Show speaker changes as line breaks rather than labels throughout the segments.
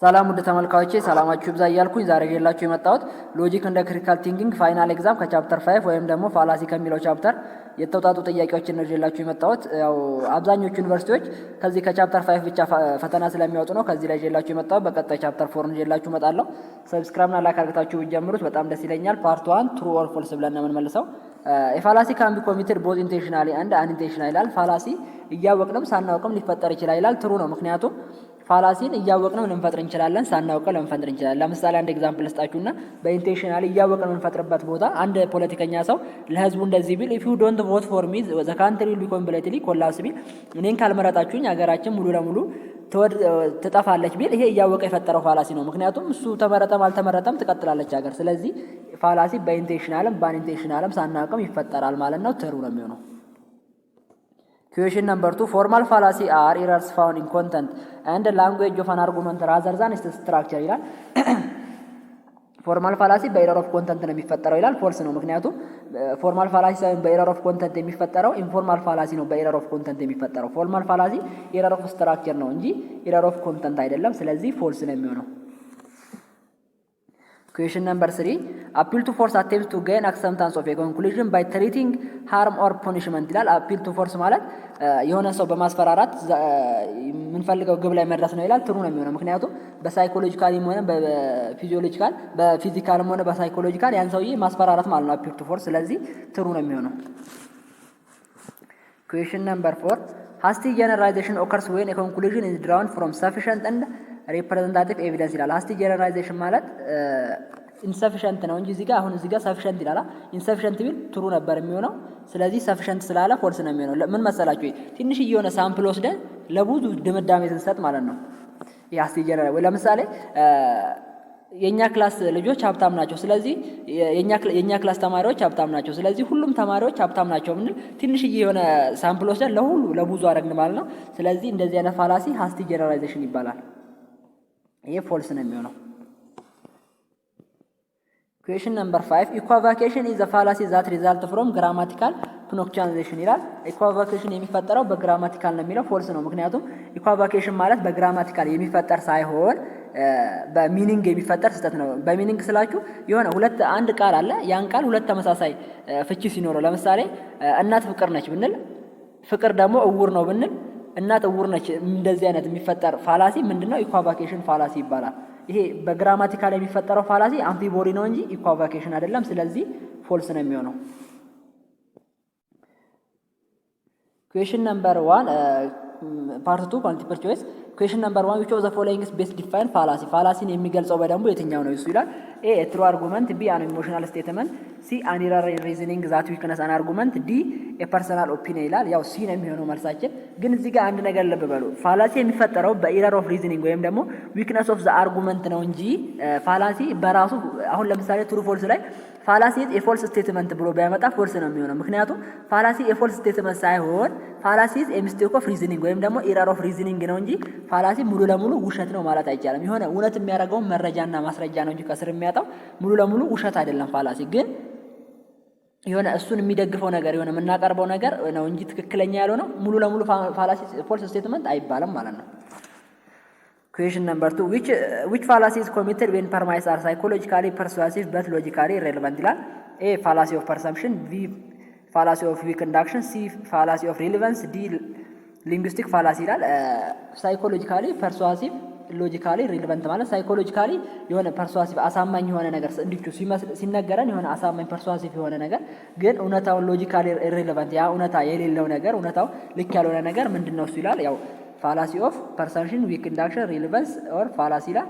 ሰላም ወደ ተመልካቾቼ ሰላማችሁ ይብዛ እያልኩኝ ዛሬ ይዤላችሁ የመጣሁት ሎጂክ እንደ ክሪቲካል ቲንኪንግ ፋይናል ኤግዛም ከቻፕተር 5 ወይም ደግሞ ፋላሲ ከሚለው ቻፕተር የተውጣጡ ጥያቄዎችን ነው ይዤላችሁ የመጣሁት። ያው አብዛኞቹ ዩኒቨርሲቲዎች ከዚህ ከቻፕተር 5 ብቻ ፈተና ስለሚያወጡ ነው ከዚህ ላይ ይዤላችሁ የመጣሁት። በቀጣይ ቻፕተር 4 ነው ይዤላችሁ እመጣለሁ። ሰብስክራይብና ላይክ አድርጋችሁ ብትጀምሩት በጣም ደስ ይለኛል። ፓርት 1 ትሩ ኦር ፎልስ ብለን ነው የምንመልሰው። ፋላሲ ካን ቢ ኮሚትድ ቦዝ ኢንቴንሽናሊ አንድ አንኢንቴንሽናሊ ይላል። ፋላሲ እያወቅንም ሳናውቅም ሊፈጠር ይችላል ይላል። ትሩ ነው፣ ምክንያቱም ፋላሲን እያወቅነው ልንፈጥር እንችላለን፣ ሳናውቀው ልንፈጥር እንችላለን። ለምሳሌ አንድ ኤግዛምፕል ልስጣችሁና በኢንቴንሽናሊ እያወቅነው የምንፈጥርበት ቦታ አንድ ፖለቲከኛ ሰው ለህዝቡ እንደዚህ ቢል ኢፍ ዩ ዶንት ቮት ፎር ሚ ዘ ካንትሪ ዊል ቢ ኮምፕሊትሊ ኮላፕስ ቢል እኔን ካልመረጣችሁኝ ሀገራችን ሙሉ ለሙሉ ትጠፋለች ቢል ይሄ እያወቀ የፈጠረው ፋላሲ ነው። ምክንያቱም እሱ ተመረጠም አልተመረጠም ትቀጥላለች ሀገር። ስለዚህ ፋላሲ በኢንቴንሽናልም በአንኢንቴንሽናልም ሳናውቅም ይፈጠራል ማለት ነው። ትሩ ነው የሚሆነው። Question number 2, formal fallacy are errors found in content and language of an argument rather than its structure ይላል። ፎርማል ፋላሲ በኤረር ኦፍ ኮንተንት ነው የሚፈጠረው ይላል። ፎልስ ነው፣ ምክንያቱም ፎርማል ፋላሲ ሳይሆን በኤረር ኦፍ ኮንተንት የሚፈጠረው ኢንፎርማል ፋላሲ ነው በኤረር ኦፍ ኮንተንት የሚፈጠረው። ፎርማል ፋላሲ ኤረር ኦፍ ስትራክቸር ነው እንጂ ኤረር ኦፍ ኮንተንት አይደለም። ስለዚህ ፎልስ ነው የሚሆነው። Question number 3, appeal to force attempts to gain acceptance of a conclusion by threatening harm or punishment ይላል። appeal to force ማለት የሆነ ሰው በማስፈራራት የምንፈልገው ግብ ላይ መድረስ ነው ይላል። ትሩ ነው የሚሆነው፣ ምክንያቱም በሳይኮሎጂካልም ሆነ በፊዚካልም ሆነ በሳይኮሎጂካል ያን ሰውዬ ማስፈራራት ማለት ነው appeal to force። ስለዚህ ትሩ ነው የሚሆነው። Question number 4, hasty generalization occurs when a conclusion is drawn from sufficient and ሪፕሬዘንታቲቭ ኤቪደንስ ይላል። hasty generalization ማለት ኢንሰፊሸንት ነው እንጂ እዚህ ጋር ሰፊሸንት ይላል። ኢንሰፊሸንት ቢል ትሩ ነበር የሚሆነው። ስለዚህ ሰፊሸንት ስላለ ፎልስ ነው የሚሆነው። ምን መሰላችሁ? ትንሽ የሆነ ሳምፕል ወስደን ለብዙ ድምዳሜ ስንሰጥ ማለት ነው። hasty generalization ለምሳሌ የኛ ክላስ ልጆች ሀብታም ናቸው፣ ስለዚህ የኛ ክላስ ተማሪዎች ሀብታም ናቸው፣ ስለዚህ ሁሉም ተማሪዎች ሀብታም ናቸው ብንል ትንሽዬ የሆነ ሳምፕል ወስደን ለብዙ አደረግን ማለት ነው። ስለዚህ እንደዚህ አይነት ፋላሲ hasty generalization ይባላል። ይሄ ፎልስ ነው የሚሆነው። Question number 5, equivocation is a fallacy that result from grammatical punctuation ይላል። equivocation የሚፈጠረው በግራማቲካል ነው የሚለው ፎልስ ነው፣ ምክንያቱም equivocation ማለት በግራማቲካል የሚፈጠር ሳይሆን በሚኒንግ የሚፈጠር ስህተት ነው። በሚኒንግ ስላችሁ የሆነ አንድ ቃል አለ፣ ያን ቃል ሁለት ተመሳሳይ ፍቺ ሲኖረው፣ ለምሳሌ እናት ፍቅር ነች ብንል ፍቅር ደግሞ እውር ነው ብንል እናት እውር ነች፣ እንደዚህ አይነት የሚፈጠር ፋላሲ ምንድነው? ኢኳቫኬሽን ፋላሲ ይባላል። ይሄ በግራማቲካል የሚፈጠረው ፋላሲ አምፊቦሪ ነው እንጂ ኢኳቫኬሽን አይደለም። ስለዚህ ፎልስ ነው የሚሆነው። ኩዌሽን ነምበር 1 ፓርት 2 ማልቲፕል ቾይስ። ኩዌሽን ነምበር 1 which of the following is best define fallacy ፋላሲን የሚገልጸው በደንቡ የትኛው ነው እሱ ይላል። ኤ ትሩ አርጉመንት፣ ቢ አን ኢሞሽናል ስቴትመንት፣ ሲ አን ኢረር ሪዝኒንግ ዛት ዊክነስ አን አርጉመንት፣ ዲ ኤ ፐርሰናል ኦፒኒየን ይላል። ያው ሲ ነው የሚሆነው መልሳችን። ግን እዚህ ጋር አንድ ነገር ልብ በሉ፣ ፋላሲ የሚፈጠረው በኢረር ኦፍ ሪዝኒንግ ወይም ደግሞ ዊክነስ ኦፍ ዘ አርጉመንት ነው እንጂ ፋላሲ በራሱ አሁን ለምሳሌ ትሩ ፎልስ ላይ ፋላሲ የፎልስ ስቴትመንት ብሎ ቢያመጣ ፎልስ ነው የሚሆነው። ምክንያቱም ፋላሲ የፎልስ ስቴትመንት ሳይሆን ፋላሲ ሚስቴክ ኦፍ ሪዝኒንግ ወይም ደግሞ ኢረር ኦፍ ሪዝኒንግ ነው እንጂ ፋላሲ ሙሉ ለሙሉ ውሸት ነው ማለት አይቻልም። የሆነ እውነት የሚያደርገውን መረጃና ማስረጃ ነው እንጂ ከስር የሚያጣው ሙሉ ለሙሉ ውሸት አይደለም። ፋላሲ ግን የሆነ እሱን የሚደግፈው ነገር የሆነ የምናቀርበው ነገር ነው እንጂ ትክክለኛ ያልሆነው ሙሉ ለሙሉ ፋላሲ ፎልስ ስቴትመንት አይባልም ማለት ነው። Question number 2, which fallacy is committed when premises are psychologically persuasive but logically irrelevant ይላል። A fallacy of perception, B fallacy of weak induction, C fallacy of relevance, D linguistic fallacy ይላል። psychologically persuasive ሎጂካሊ ሪሌቫንት ማለት ሳይኮሎጂካሊ የሆነ ፐርሱዋሲቭ አሳማኝ የሆነ ነገር እንዲቹ ሲነገረን የሆነ አሳማኝ ፐርሱዋሲቭ የሆነ ነገር ግን እውነታውን ሎጂካሊ ኢሬሌቫንት ያ እውነታ የሌለው ነገር እውነታው ልክ ያልሆነ ነገር ምንድነው እሱ ይላል። ያው ፋላሲ ኦፍ ፐርሰፕሽን ዊክ ኢንዳክሽን ሪሌቫንስ ኦር ፋላሲ ይላል።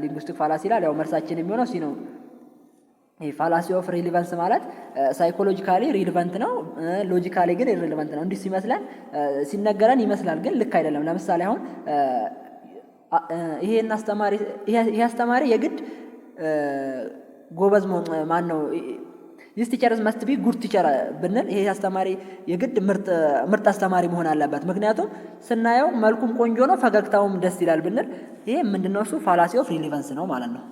ሊንጉስቲክ ፋላሲ ይላል። ያው መልሳችን የሚሆነው ሲ ነው። ይሄ ፋላሲ ኦፍ ሪሌቫንስ ማለት ሳይኮሎጂካሊ ሪሌቫንት ነው፣ ሎጂካሊ ግን ኢሬሌቫንት ነው። እንዲህ ሲመስለን ሲነገረን ይመስላል ግን ልክ አይደለም። ለምሳሌ አሁን ይሄ አስተማሪ የግድ ጎበዝ ማን ነው this teacher must be good teacher ብንል ይሄ አስተማሪ የግድ ምርጥ አስተማሪ መሆን አለበት፣ ምክንያቱም ስናየው መልኩም ቆንጆ ነው ፈገግታውም ደስ ይላል ብንል ይሄ ምንድነው? እሱ ፋላሲ ኦፍ ሪሌቫንስ ነው ማለት ነው።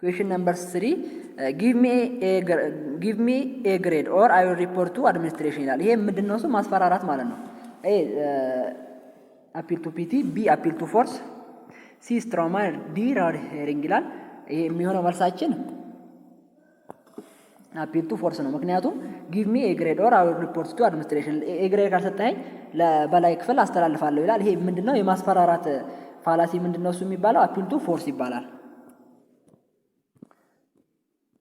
Question number 3, give me a grade or I will report to administration ይላል። ይሄ ምንድነው? እሱ ማስፈራራት ማለት ነው። appeal to PT, B appeal to force, ሲ ስትሮማን፣ ዲ ሬድ ሄሪንግ ይላል። ይሄ የሚሆነው መልሳችን አፒል ቱ ፎርስ ነው። ምክንያቱም ጊቭ ሚ ኤ ግሬድ ኦር አይ ዊል ሪፖርት ቱ አድሚኒስትሬሽን፣ ኤ ግሬድ ካልሰጠኸኝ ለበላይ ክፍል አስተላልፋለሁ ይላል። ይሄ ምንድነው? የማስፈራራት ፋላሲ ምንድነው እሱ የሚባለው? አፒል ቱ ፎርስ ይባላል።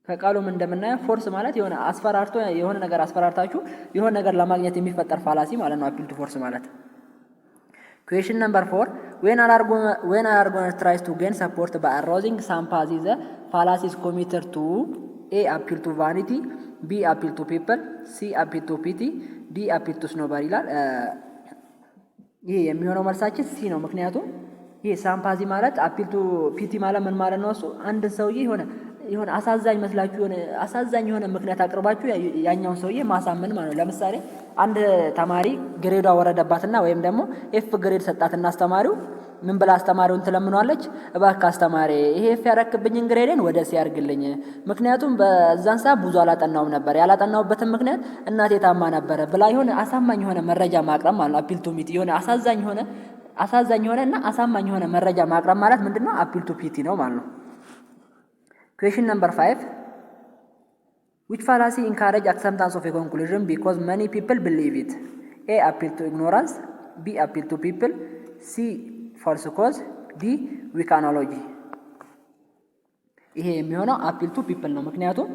ከቃሉም እንደምናየው ፎርስ ማለት የሆነ አስፈራርቶ የሆነ ነገር አስፈራርታችሁ የሆነ ነገር ለማግኘት የሚፈጠር ፋላሲ ማለት ነው አፒል ቱ ፎርስ ማለት። Question number 4. When an argument tries to gain support by arousing sympathy, the fallacy is committed to A. appeal to vanity, B. appeal to people, C. appeal to pity, D. appeal to snowball ይላል። ይሄ የሚሆነው መልሳችን ሲ ነው። ምክንያቱም ይሄ ሳምፓዚ ማለት አፒል ቱ ፒቲ ማለት ምን ማለት ነው? እሱ አንድ ሰውዬ የሆነ አሳዛኝ መስላችሁ አሳዛኝ የሆነ ምክንያት አቅርባችሁ ያኛውን ሰውዬ ማሳመን ማለት ነው። ለምሳሌ አንድ ተማሪ ግሬዷ ወረደባትና ወይም ደግሞ ኤፍ ግሬድ ሰጣትና አስተማሪው ምን ብላ አስተማሪውን ትለምኗለች? እባክህ አስተማሪ ይሄ ኤፍ ያረክብኝን ግሬድን ወደ ሲ ያርግልኝ፣ ምክንያቱም በዛን ሰዓት ብዙ አላጠናውም ነበር፣ ያላጠናውበትን ምክንያት እናቴ ታማ ነበረ ብላ የሆነ አሳማኝ የሆነ መረጃ ማቅረብ ማለት ነው። አፒል ቱ ሚቲ የሆነ አሳዛኝ የሆነና አሳማኝ የሆነ መረጃ ማቅረብ ማለት ምንድነው? አፒል ቱ ፒቲ ነው ማለት ነው። Question number 5. Which fallacy encourage acceptance of a conclusion because many people believe it? A. appeal to ignorance, B. appeal to people, C. false cause, D. weak analogy. ይሄ የሚሆነው አፒል ቱ ፒፕል ነው። ምክንያቱም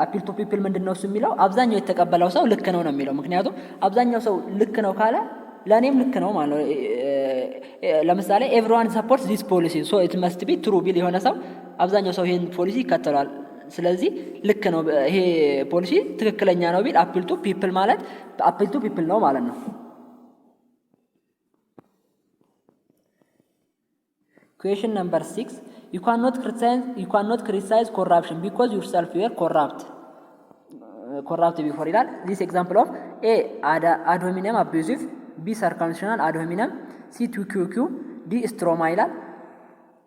አፒል ቱ ፒፕል ምንድነው እሱ የሚለው አብዛኛው የተቀበለው ሰው ልክ ነው የሚለው። ምክንያቱም አብዛኛው ሰው ልክ ነው ካለ ለእኔም ልክ ነው ማለት ነው። ለምሳሌ ኤቭሪዋን ሰፖርትስ ዚስ ፖሊሲ ሶ ኢት መስት ቢ ትሩ ቢል የሆነ ሰው አብዛኛው ሰው ይሄን ፖሊሲ ይከተላል፣ ስለዚህ ልክ ነው ይሄ ፖሊሲ ትክክለኛ ነው ቢል አፒል ቱ ፒፕል ማለት አፒል ቱ ፒፕል ነው ማለት ነው። Question number 6. You cannot criticize corruption because yourself you are corrupt before ይላል። This example of A. ad hominem abusive, B. circumstantial ad hominem, C. ቱኪኩ፣ D. ስትሮማ ይላል።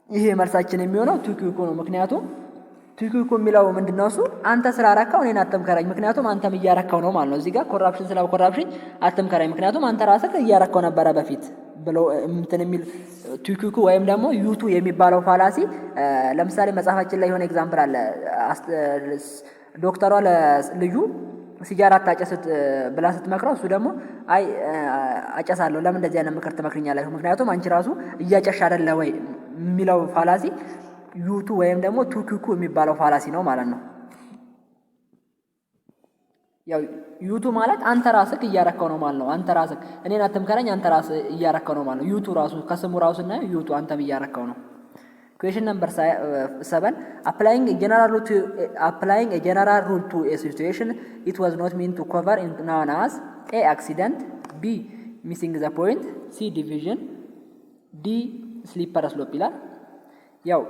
ይሄ መልሳችን የሚሆነው ቱኪኩ ነው። ምክንያቱም ቱኪኩ የሚለው ምንድነው? እሱ አንተ ስላረካው እኔን አትምከረኝ፣ ምክንያቱም አንተም እያረካው ነው ማለት ነው። እዚህ ጋር ኮራፕሽን ስለ ኮራፕሽን አትምከረኝ፣ ምክንያቱም አንተ ራስህ እያረካው ነበረ በፊት ብሎ እንትን የሚል ቱኪኩ ወይም ደግሞ ዩቱ የሚባለው ፋላሲ። ለምሳሌ መጽሐፋችን ላይ የሆነ ኤግዛምፕል አለ። ዶክተሯ ለልጁ ሲጋራ አታጨስ ብላ ስትመክረው እሱ ደግሞ አይ አጨሳለሁ፣ ለምን እንደዚህ አይነት ምክር ትመክርኛለህ? ምክንያቱም አንቺ ራሱ እያጨሽ አይደለ ወይ የሚለው ፋላሲ ዩቱ ወይም ደግሞ ቱኪኩ የሚባለው ፋላሲ ነው ማለት ነው። ያው ዩቱ ማለት አንተ ራስህ እያረከው ነው ማለት ነው። አንተ ራስህ እኔን አትምከረኝ፣ አንተ ራስህ እያረከው ነው ማለት ነው። ዩቱ ራሱ ከስሙ ራሱ እና ዩቱ አንተም እያረከው ነው። Question number 7. Applying a general rule to a situation it was not meant to cover in known as A. accident, B. missing the point, C. division, D. slipper slope ይላል። ያው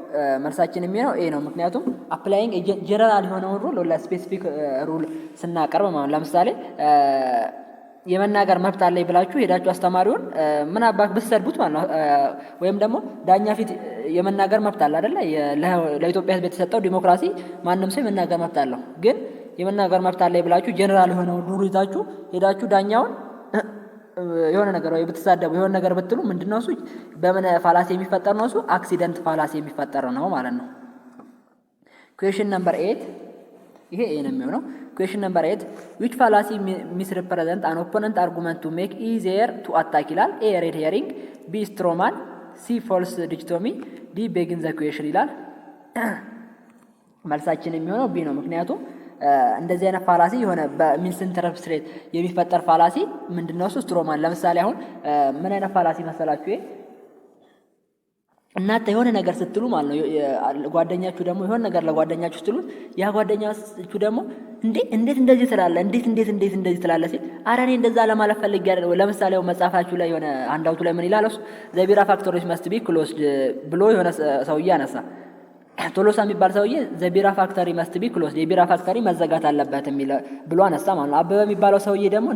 መልሳችን የሚሆነው ኤ ነው። ምክንያቱም አፕላይንግ ጀነራል የሆነውን ሩል ለስፔሲፊክ ሩል ስናቀርብ ማለት ለምሳሌ የመናገር መብት አለኝ ብላችሁ ሄዳችሁ አስተማሪውን ምን አባክ ብትሰድቡት ማለት ነው፣ ወይም ደግሞ ዳኛ ፊት የመናገር መብት አለ አይደለ? ለኢትዮጵያ ሕዝብ የተሰጠው ዲሞክራሲ ማንም ሰው የመናገር መብት አለው። ግን የመናገር መብት አለኝ ብላችሁ ጀነራል የሆነውን ሩል ይዛችሁ ሄዳችሁ ዳኛውን የሆነ ነገር ወይ ብትሳደቡ የሆነ ነገር ብትሉ ምንድነው እሱ በምን ፋላሲ የሚፈጠር ነው? እሱ አክሲደንት ፋላሲ የሚፈጠር ነው ማለት ነው። Question number 8. ይሄ ኤ ነው የሚሆነው። Question number 8. Which fallacy misrepresent an opponent argument to make easier to attack ይላል። A. red herring, B. straw man, C. false dichotomy, D. begin the question ይላል። መልሳችን የሚሆነው ቢ ነው። ምክንያቱም እንደዚህ አይነት ፋላሲ የሆነ በሚስኢንተርፕሬት የሚፈጠር ፋላሲ ምንድነው? እሱ ስትሮማን። ለምሳሌ አሁን ምን አይነት ፋላሲ መሰላችሁ? እናንተ የሆነ ነገር ስትሉ ማለት ነው፣ ጓደኛችሁ ደግሞ የሆነ ነገር ለጓደኛችሁ ስትሉ ያ ጓደኛችሁ ደግሞ እንዴት እንደዚህ ትላለህ፣ እንዴት እንደዚህ ትላለህ ሲል ኧረ እኔ እንደዛ ለማለት ፈልጌ አይደለም። ለምሳሌ መጽሐፋችሁ ላይ የሆነ አንዳውቱ ላይ ምን ይላል? እሱ ዘ ቢራ ፋክተሪስ መስት ቢ ክሎዝድ ብሎ የሆነ ሰውዬ አነሳ። ቶሎሳ የሚባል ሰውዬ ዘ ቢራ ፋክተሪ መስት ቢ ክሎዝድ የቢራ ፋክተሪ መዘጋት አለበት ብሎ አነሳ ማለት ነው። አበበ የሚባለው ሰውዬ ደግሞ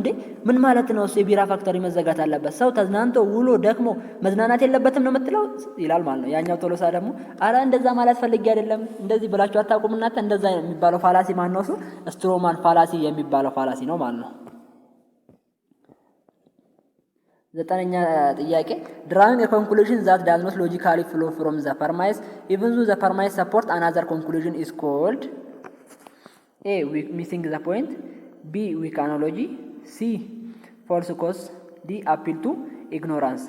ምን ማለት ነው እሱ የቢራ ፋክተሪ መዘጋት አለበት? ሰው ተዝናንቶ ውሎ ደክሞ መዝናናት የለበትም ነው የምትለው ይላል ማለት ነው። ያኛው ቶሎሳ ደግሞ አረ እንደዛ ማለት ፈልጌ አይደለም፣ እንደዚህ ብላችሁ አታውቁም እናንተ። እንደዛ የሚባለው ፋላሲ ማን ነው? እሱ ስትሮማን ፋላሲ የሚባለው ፋላሲ ነው ማለት ነው። ዘጠነኛ ጥያቄ drawing a conclusion that does not logically flow from the premise even though the premise support another conclusion is called A. missing the point, B. weak analogy, C. false cause, D. appeal to ignorance።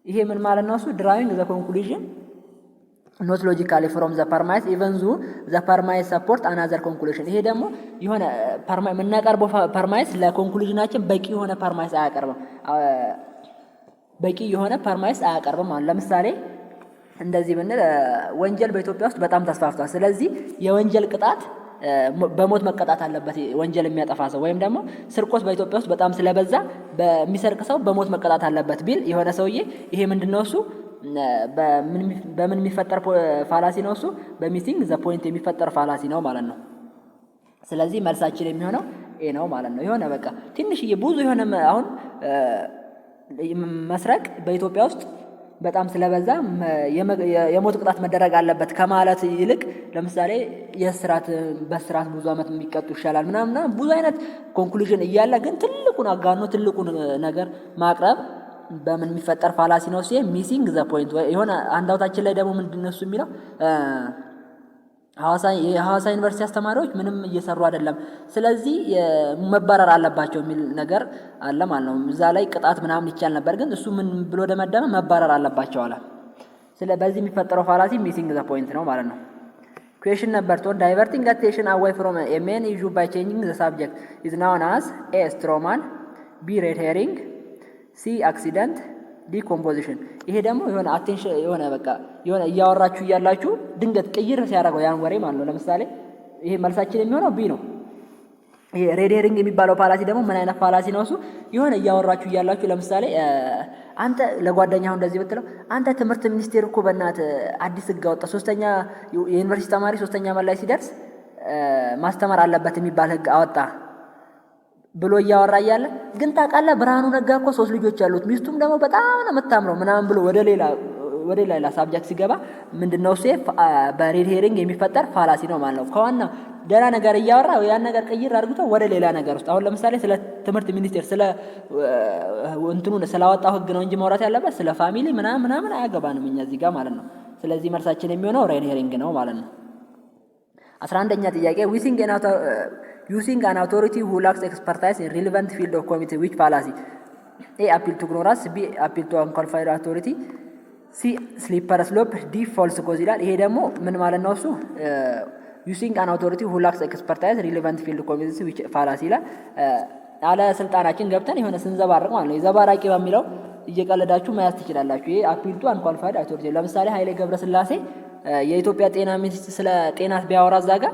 ይሄ ምን ማለት ነው? እሱ drawing the conclusion not logically from the premise even though the premise support another conclusion። ይሄ ደግሞ የሆነ የምናቀርበው ፐርማይስ ለኮንክሉዥናችን በቂ የሆነ ፐርማይስ አያቀርብም። በቂ የሆነ ፐርማይስ አያቀርብም ማለት ለምሳሌ እንደዚህ ብንል ወንጀል በኢትዮጵያ ውስጥ በጣም ተስፋፍቷል። ስለዚህ የወንጀል ቅጣት በሞት መቀጣት አለበት ወንጀል የሚያጠፋ ሰው፣ ወይም ደግሞ ስርቆት በኢትዮጵያ ውስጥ በጣም ስለበዛ በሚሰርቅ ሰው በሞት መቀጣት አለበት ቢል የሆነ ሰውዬ ይሄ ምንድነው? እሱ በምን የሚፈጠር ፋላሲ ነው? እሱ በሚሲንግ ዘ ፖይንት የሚፈጠር ፋላሲ ነው ማለት ነው። ስለዚህ መልሳችን የሚሆነው ኤ ነው ማለት ነው። የሆነ በቃ ትንሽዬ ብዙ የሆነ አሁን መስረቅ በኢትዮጵያ ውስጥ በጣም ስለበዛ የሞት ቅጣት መደረግ አለበት ከማለት ይልቅ ለምሳሌ በስራት ብዙ ዓመት የሚቀጡ ይሻላል ምናምን ብዙ አይነት ኮንክሉዥን እያለ ግን ትልቁን አጋኖ ትልቁን ነገር ማቅረብ በምን የሚፈጠር ፋላሲ ነው? ሚሲንግ ዘ ፖይንት። የሆነ አንዳውታችን ላይ ደግሞ ምንድነው እሱ የሚለው የሐዋሳ ዩኒቨርሲቲ አስተማሪዎች ምንም እየሰሩ አይደለም፣ ስለዚህ መባረር አለባቸው የሚል ነገር አለ ማለት ነው። እዛ ላይ ቅጣት ምናምን ይቻል ነበር፣ ግን እሱ ምን ብሎ ደመደመ? መባረር አለባቸው አለ። በዚህ የሚፈጠረው ፋላሲ ሚሲንግ ዘ ፖይንት ነው ማለት ነው። ኩዌሽን ነምበር 2 ዳይቨርቲንግ አቴንሽን አዌይ ፍሮም ኤ ሜን ኢሹ ባይ ቼንጂንግ ዘ ሳብጀክት ኢዝ ናውን አዝ ኤ ስትሮማን፣ ቢ ሬድ ሄሪንግ፣ ሲ አክሲደንት፣ ዲ ኮምፖዚሽን። ይሄ ደግሞ የሆነ አቴንሽን የሆነ በቃ የሆነ እያወራችሁ እያላችሁ ድንገት ቅይር ሲያደርገው ያን ወሬ ማለት ነው። ለምሳሌ ይሄ መልሳችን የሚሆነው ቢ ነው። ይሄ ሬድ ሄሪንግ የሚባለው ፋላሲ ደግሞ ምን አይነት ፋላሲ ነው? እሱ የሆነ እያወራችሁ እያላችሁ ለምሳሌ አንተ ለጓደኛው እንደዚህ ብትለው አንተ ትምህርት ሚኒስቴር እኮ በእናት አዲስ ህግ አወጣ፣ ሶስተኛ የዩኒቨርሲቲ ተማሪ ሶስተኛ ዓመት ላይ ሲደርስ ማስተማር አለበት የሚባል ህግ አወጣ ብሎ እያወራ እያለ ግን ታውቃለህ ብርሃኑ ነጋ እኮ 3 ልጆች ያሉት ሚስቱም ደግሞ በጣም ነው የምታምረው ምናምን ብሎ ወደ ሌላ ሳብጀክት ሲገባ ምንድነው እሱ በሬድ ሄሪንግ የሚፈጠር ፋላሲ ነው ማለት ነው። ከዋና ደህና ነገር እያወራ ያን ነገር ቀይር አድርጎ ወደ ሌላ ነገር ውስጥ አሁን ለምሳሌ ስለ ትምህርት ሚኒስቴር ስለ እንትኑን ስላወጣው ህግ ነው እንጂ ማውራት ያለበት ስለ ፋሚሊ ምናምን አያገባንም እኛ እዚህ ጋር ማለት ነው። ስለዚህ መልሳችን የሚሆነው ሬድ ሄሪንግ ነው ማለት ነው። 11ኛ ጥያቄ using an authority who lacks expertise in relevant field of committee which fallacy? A. appeal to ignorance, B. appeal to unqualified authority, C. slippery slope, D. false cause ይላል። ይሄ ደግሞ ምን ማለት ነው? እሱ using an authority who lacks expertise in relevant field of committee which fallacy ይላል። አለ ስልጣናችን ገብተን የሆነ ስንዘባረቅ ማለት ነው። የዘባራቂ በሚለው እየቀለዳችሁ መያዝ ትችላላችሁ። ይሄ appeal to unqualified authority። ለምሳሌ ኃይሌ ገብረስላሴ የኢትዮጵያ ጤና ሚኒስትር ስለ ጤናት ቢያወራ እዛ ጋር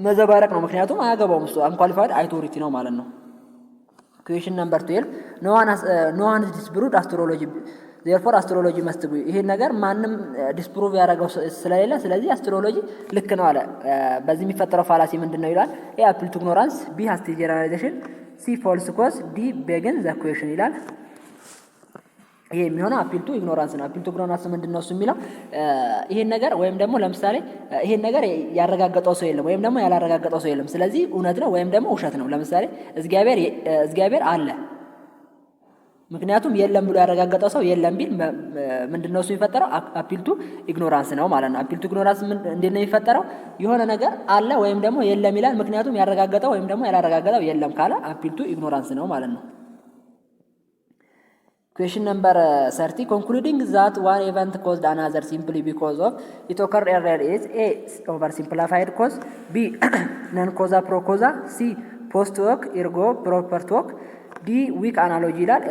መዘባረቅ ነው፣ ምክንያቱም አያገባውም እሱ አንኳሊፋይድ አውቶሪቲ ነው ማለት ነው። ኩዌሽን ነምበር 12 no one has disproved astrology therefore astrology must be። ይሄን ነገር ማንም ዲስፕሩቭ ያደረገው ስለሌለ ስለዚህ አስትሮሎጂ ልክ ነው አለ። በዚህ የሚፈጠረው ፋላሲ ምንድነው ይላል? ኤ አፒል ቱ ኢግኖራንስ፣ ቢ ሃስቲ ጀነራላይዜሽን፣ ሲ ፎልስ ኮዝ፣ ዲ ቤግን ዘ ኩዌሽን ይላል። ይሄ የሚሆነው አፒል ቱ ኢግኖራንስ ነው። አፒል ቱ ኢግኖራንስ ምንድነው እሱ የሚለው ይሄን ነገር ወይም ደግሞ ለምሳሌ ይሄን ነገር ያረጋገጠው ሰው የለም ወይም ደግሞ ያላረጋገጠው ሰው የለም፣ ስለዚህ እውነት ነው ወይም ደግሞ ውሸት ነው። ለምሳሌ እግዚአብሔር አለ፣ ምክንያቱም የለም ብሎ ያረጋገጠው ሰው የለም ቢል ምንድነው እሱ የሚፈጠረው? አፒል ቱ ኢግኖራንስ ነው ማለት ነው። አፒል ቱ ኢግኖራንስ እንዴት ነው የሚፈጠረው? የሆነ ነገር አለ ወይም ደግሞ የለም ይላል፣ ምክንያቱም ያረጋገጠው ወይም ደግሞ ያላረጋገጠው የለም ካለ አፒል ቱ ኢግኖራንስ ነው ማለት ነው። Question number 30 concluding that one event caused another simply because of it occurred earlier is A. oversimplified cause, B. non causa pro causa, C. post hoc ergo proper hoc, D. weak analogy ይላል።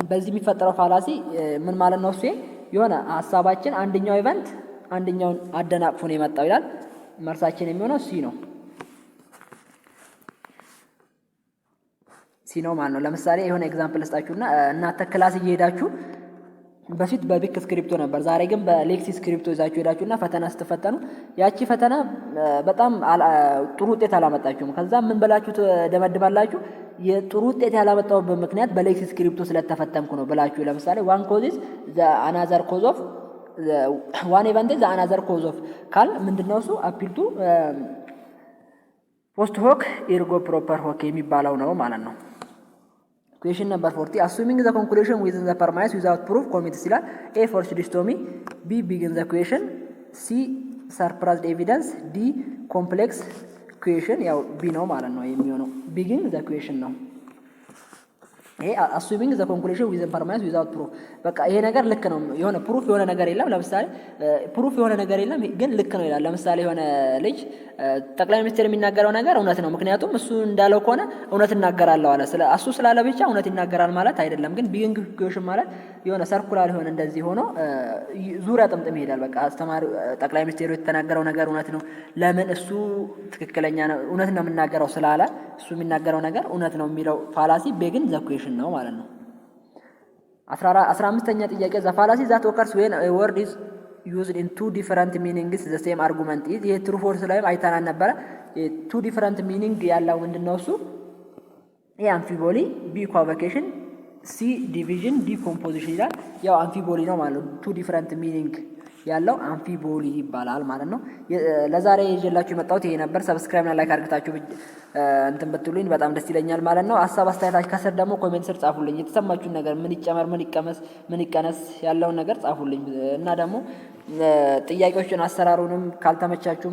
በዚህ የሚፈጠረው ፋላሲ ምን ማለት ነው? እሱ የሆነ ሐሳባችን አንደኛው ኢቨንት አንደኛውን አደናቅፎ ነው የመጣው ይላል። መልሳችን የሚሆነው ሲ ነው። ሲኖ ማለት ነው። ለምሳሌ የሆነ ኤግዛምፕል ልስጣችሁና እናንተ ክላስ እየሄዳችሁ በፊት በቢክ ስክሪፕቶ ነበር፣ ዛሬ ግን በሌክሲ ስክሪፕቶ ይዛችሁ ሄዳችሁና ፈተና ስትፈተኑ ያቺ ፈተና በጣም ጥሩ ውጤት አላመጣችሁም። ከዛ ምን ብላችሁ ደመድባላችሁ? የጥሩ ውጤት ያላመጣሁበት ምክንያት በሌክሲ ስክሪፕቶ ስለተፈተንኩ ነው ብላችሁ ለምሳሌ ዋን ኮዝ ዘ አናዘር ኮዝ ኦፍ ዋን ኢቨንት ዘ አናዘር ኮዝ ኦፍ ካል ምንድነው እሱ አፒል ቱ ፖስት ሆክ ኤርጎ ፕሮፐር ሆክ የሚባለው ነው ማለት ነው። ኩዌሽን ነምበር 40 assuming the conclusion within the premise without proof commits ይላል። ኤ ፎርስ ዲስቶሚ፣ ቢ begin the question፣ ሲ surprised evidence፣ ዲ complex question። ያው ቢ ነው ማለት ነው የሚሆነው begin the question ነው። ይሄ assuming the conclusion within premise without proof በቃ ይሄ ነገር ልክ ነው። የሆነ ፕሩፍ የሆነ ነገር የለም። ለምሳሌ ፕሩፍ የሆነ ነገር የለም ግን ልክ ነው ይላል። ለምሳሌ የሆነ ልጅ ጠቅላይ ሚኒስትር የሚናገረው ነገር እውነት ነው፣ ምክንያቱም እሱ እንዳለው ከሆነ እውነት እናገራለሁ አለ። እሱ ስላለ ብቻ እውነት ይናገራል ማለት አይደለም። ግን ቢጊንግ ኩዌሽን ማለት የሆነ ሰርኩላር የሆነ እንደዚህ ሆኖ ዙሪያ ጥምጥም ይሄዳል። በቃ አስተማሪ ጠቅላይ ሚኒስትሩ የተናገረው ነገር እውነት ነው፣ ለምን እሱ ትክክለኛ ነው እውነት ነው የምናገረው ስላለ እሱ የሚናገረው ነገር እውነት ነው የሚለው ፋላሲ ቢጊንግ ዘ ኩዌሽን ነው ማለት ነው። 15ኛ ጥያቄ ዘ ፋላሲ ዛት ኦከርስ ዌን ኤ ወርድ ኢዝ used in two different meanings the same argument is ይሄ true false ላይ አይተናል ነበረ። two different meaning ያለው ምንድነው እሱ? ኤ አምፊቦሊ፣ ቢ ኢኳቮኬሽን፣ ሲ ዲቪዥን፣ ዲ ኮምፖዚሽን ይላል። ያው አምፊቦሊ ነው ማለት ነው። two different meaning ያለው አምፊቦሊ ይባላል ማለት ነው። ለዛሬ ይዤላችሁ የመጣሁት ይሄ ነበር። ሰብስክራይብ እና ላይክ አድርጋችሁ እንትን ብትሉኝ በጣም ደስ ይለኛል ማለት ነው። ሀሳብ አስተያየታችሁ ከስር ደግሞ ኮሜንት ስር ጻፉልኝ። የተሰማችሁን ነገር ምን ይጨመር፣ ምን ይቀመስ፣ ምን ይቀነስ ያለውን ነገር ጻፉልኝ እና ደግሞ ጥያቄዎችን አሰራሩንም ካልተመቻችሁ